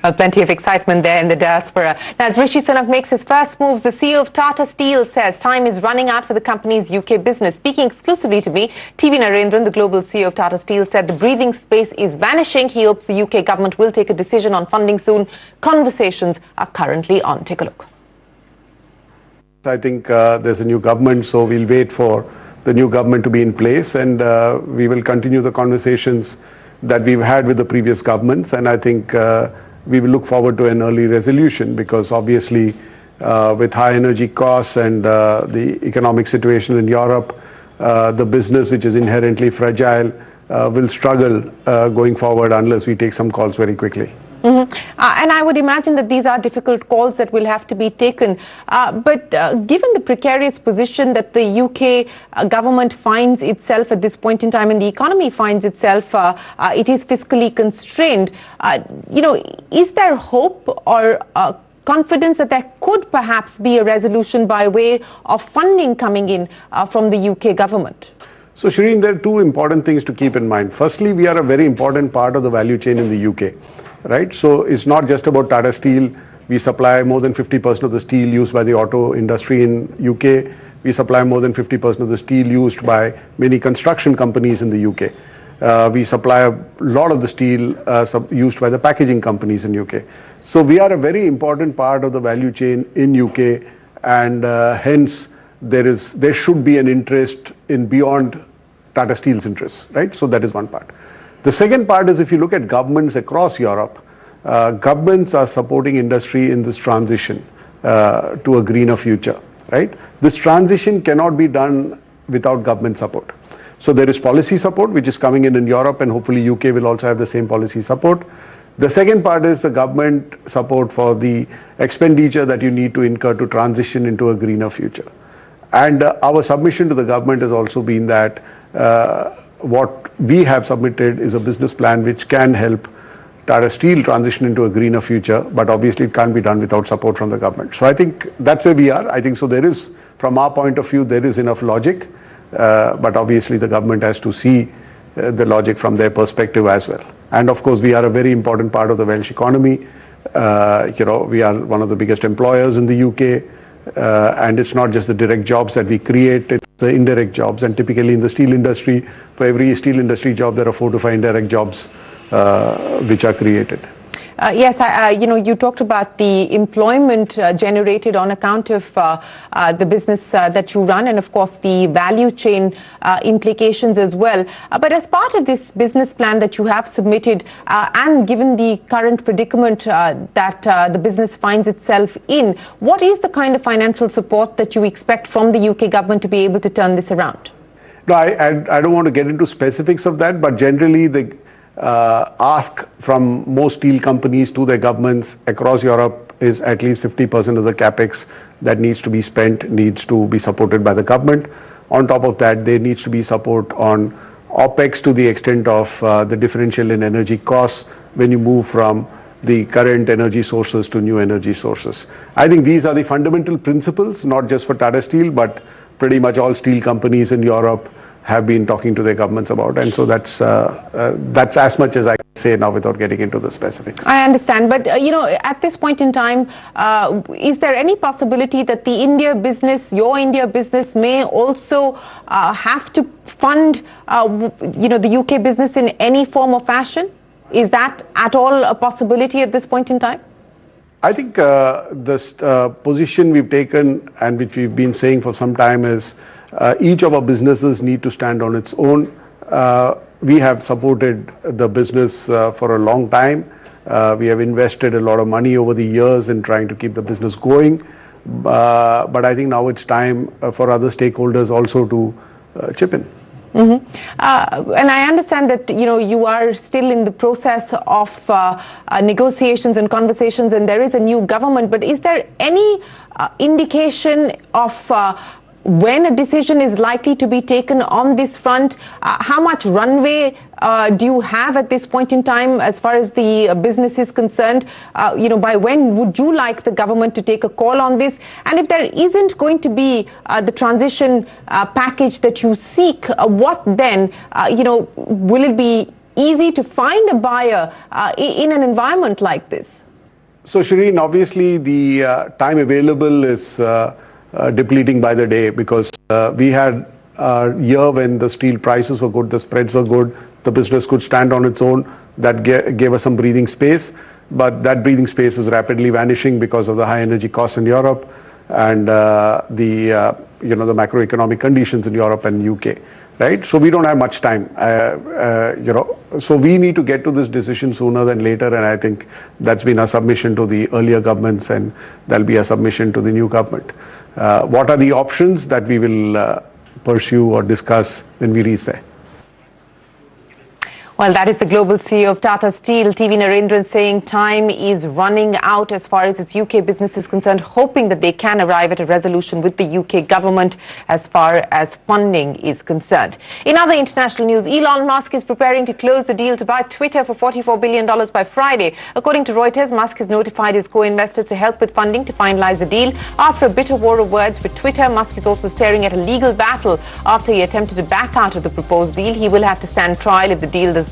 Plenty of excitement there in the diaspora. Now, as Rishi Sunak makes his first moves, the CEO of Tata Steel says time is running out for the company's UK business. Speaking exclusively to me, TV Narendran, the global CEO of Tata Steel, said the breathing space is vanishing. He hopes the UK government will take a decision on funding soon. Conversations are currently on. Take a look. I think there's a new government, so we'll wait for the new government to be in place, and we will continue the conversations that we've had with the previous governments, and I think we will look forward to an early resolution, because obviously with high energy costs and the economic situation in Europe, the business, which is inherently fragile, will struggle going forward unless we take some calls very quickly. Mm-hmm. And I would imagine that these are difficult calls that will have to be taken. But given the precarious position that the UK government finds itself at this point in time, and the economy finds itself, it is fiscally constrained. Is there hope or confidence that there could perhaps be a resolution by way of funding coming in from the UK government? So, Shireen, there are two important things to keep in mind. Firstly, we are a very important part of the value chain in the UK. Right, so it's not just about Tata Steel. We supply more than 50% of the steel used by the auto industry in UK. We supply more than 50% of the steel used by many construction companies in the UK. We supply a lot of the steel used by the packaging companies in UK. So we are a very important part of the value chain in UK, and hence there should be an interest in beyond Tata Steel's interests, right? So that is one part. The second part is, if you look at governments across Europe, governments are supporting industry in this transition to a greener future, right? This transition cannot be done without government support. So there is policy support which is coming in Europe, and hopefully UK will also have the same policy support. The second part is the government support for the expenditure that you need to incur to transition into a greener future. And our submission to the government has also been that what we have submitted is a business plan which can help Tata Steel transition into a greener future, but obviously it can't be done without support from the government. So I think that's where we are. I think so there is, from our point of view, there is enough logic, but obviously the government has to see the logic from their perspective as well. And of course, we are a very important part of the Welsh economy. We are one of the biggest employers in the UK. And it's not just the direct jobs that we create, it's the indirect jobs. And typically in the steel industry, for every steel industry job, there are 4 to 5 indirect jobs which are created. Yes, you talked about the employment generated on account of the business that you run, and of course the value chain implications as well. But as part of this business plan that you have submitted, and given the current predicament that the business finds itself in, what is the kind of financial support that you expect from the UK government to be able to turn this around? No, I don't want to get into specifics of that, but generally the ask from most steel companies to their governments across Europe is at least 50% of the capex that needs to be spent needs to be supported by the government. On top of that, there needs to be support on OPEX to the extent of the differential in energy costs when you move from the current energy sources to new energy sources. I think these are the fundamental principles, not just for Tata Steel, but pretty much all steel companies in Europe have been talking to their governments about, and so that's as much as I can say now without getting into the specifics. I understand, but at this point in time, is there any possibility that the India business, your India business, may also have to fund the UK business in any form or fashion? Is that at all a possibility at this point in time? I think the position we've taken, and which we've been saying for some time, is each of our businesses need to stand on its own. We have supported the business for a long time. We have invested a lot of money over the years in trying to keep the business going. But I think now it's time for other stakeholders also to chip in. Mm-hmm. And I understand that you are still in the process of negotiations and conversations, and there is a new government. But is there any indication of when a decision is likely to be taken on this front? How much runway do you have at this point in time as far as the business is concerned? By when would you like the government to take a call on this? And if there isn't going to be the transition package that you seek, what then? Will it be easy to find a buyer in an environment like this? So Shireen, obviously the time available is depleting by the day, because we had a year when the steel prices were good, the spreads were good, the business could stand on its own. That gave us some breathing space, but that breathing space is rapidly vanishing because of the high energy costs in Europe and the macroeconomic conditions in Europe and UK. Right, so we don't have much time, so we need to get to this decision sooner than later, and I think that's been a submission to the earlier governments, and there'll be a submission to the new government. What are the options that we will pursue or discuss when we reach there? Well, that is the global CEO of Tata Steel, TV Narendran, saying time is running out as far as its UK business is concerned, hoping that they can arrive at a resolution with the UK government as far as funding is concerned. In other international news, Elon Musk is preparing to close the deal to buy Twitter for $44 billion by Friday. According to Reuters, Musk has notified his co-investors to help with funding to finalize the deal. After a bitter war of words with Twitter, Musk is also staring at a legal battle after he attempted to back out of the proposed deal. He will have to stand trial if the deal does